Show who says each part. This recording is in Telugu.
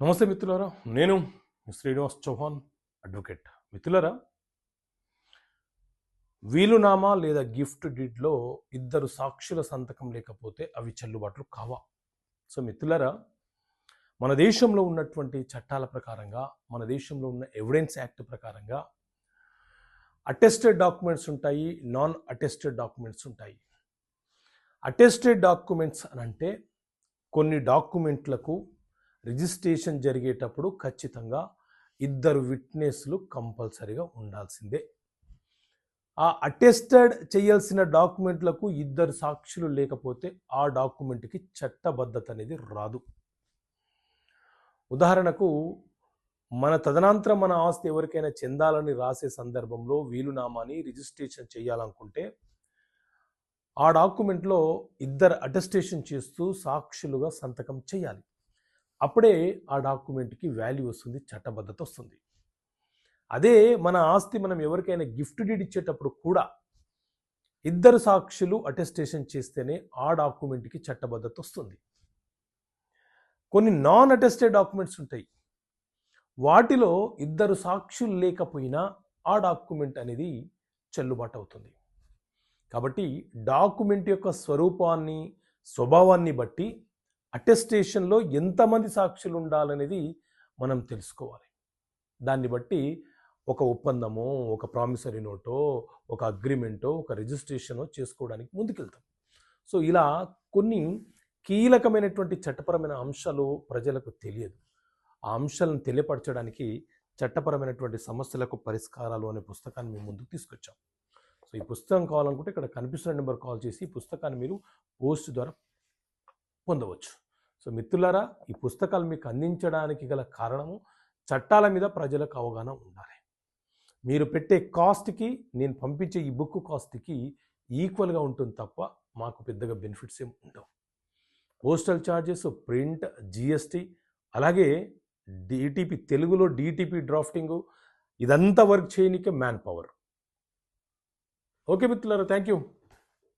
Speaker 1: నమస్తే మిత్రులారా, నేను శ్రీనివాస్ చౌహాన్ అడ్వకేట్. మిత్రులారా, వీలునామా లేదా గిఫ్ట్ డీడ్లో ఇద్దరు సాక్షుల సంతకం లేకపోతే అవి చెల్లుబాట్లు కావా? సో మిత్రులారా, మన దేశంలో ఉన్నటువంటి చట్టాల ప్రకారంగా, మన దేశంలో ఉన్న ఎవిడెన్స్ యాక్ట్ ప్రకారంగా అటెస్టెడ్ డాక్యుమెంట్స్ ఉంటాయి, నాన్ అటెస్టెడ్ డాక్యుమెంట్స్ ఉంటాయి. అటెస్టెడ్ డాక్యుమెంట్స్ అని అంటే కొన్ని డాక్యుమెంట్లకు రిజిస్ట్రేషన్ జరిగేటప్పుడు ఖచ్చితంగా ఇద్దరు విట్నెస్లు కంపల్సరీగా ఉండాల్సిందే. ఆ అటెస్టెడ్ చేయాల్సిన డాక్యుమెంట్లకు ఇద్దరు సాక్షులు లేకపోతే ఆ డాక్యుమెంట్కి చట్టబద్ధత అనేది రాదు. ఉదాహరణకు, మన తదనంతరం మన ఆస్తి ఎవరికైనా చెందాలని రాసే సందర్భంలో వీలునామాని రిజిస్ట్రేషన్ చేయాలనుకుంటే ఆ డాక్యుమెంట్లో ఇద్దరు అటెస్టేషన్ చేస్తూ సాక్షులుగా సంతకం చేయాలి. అప్పుడే ఆ డాక్యుమెంట్కి వాల్యూ వస్తుంది, చట్టబద్ధత వస్తుంది. అదే మన ఆస్తి మనం ఎవరికైనా గిఫ్ట్ డీడ్ ఇచ్చేటప్పుడు కూడా ఇద్దరు సాక్షులు అటెస్టేషన్ చేస్తేనే ఆ డాక్యుమెంట్కి చట్టబద్ధత వస్తుంది. కొన్ని నాన్ అటెస్టెడ్ డాక్యుమెంట్స్ ఉంటాయి, వాటిలో ఇద్దరు సాక్షులు లేకపోయినా ఆ డాక్యుమెంట్ అనేది చెల్లుబాటు అవుతుంది. కాబట్టి డాక్యుమెంట్ యొక్క స్వరూపాన్ని, స్వభావాన్ని బట్టి అటెస్టేషన్లో ఎంతమంది సాక్షులు ఉండాలనేది మనం తెలుసుకోవాలి. దాన్ని బట్టి ఒక ఒప్పందమో, ఒక ప్రామిసరీ నోటో, ఒక అగ్రిమెంటో, ఒక రిజిస్ట్రేషనో చేసుకోవడానికి ముందుకెళ్తాం. సో ఇలా కొన్ని కీలకమైనటువంటి చట్టపరమైన అంశాలు ప్రజలకు తెలియదు. ఆ అంశాలను తెలియపరచడానికి చట్టపరమైనటువంటి సమస్యలకు పరిష్కారాలు అనే పుస్తకాన్ని మేము ముందుకు తీసుకొచ్చాం. సో ఈ పుస్తకం కావాలనుకుంటే ఇక్కడ కనిపిస్తున్న నెంబర్ కాల్ చేసి ఈ పుస్తకాన్ని మీరు పోస్ట్ ద్వారా పొందవచ్చు. సో మిత్రులారా, ఈ పుస్తకాలు మీకు అందించడానికి గల కారణము చట్టాల మీద ప్రజలకు అవగాహన ఉండాలి. మీరు పెట్టే కాస్ట్కి నేను పంపించే ఈ బుక్ కాస్ట్కి ఈక్వల్గా ఉంటుంది తప్ప మాకు పెద్దగా బెనిఫిట్స్ ఏమి ఉండవు. పోస్టల్ ఛార్జెస్, ప్రింట్, జిఎస్టీ, అలాగే డిటిపి, తెలుగులో డిటిపి డ్రాఫ్టింగు, ఇదంతా వర్క్ చేయనికే మ్యాన్ పవర్. ఓకే మిత్రులారా, థ్యాంక్ యూ.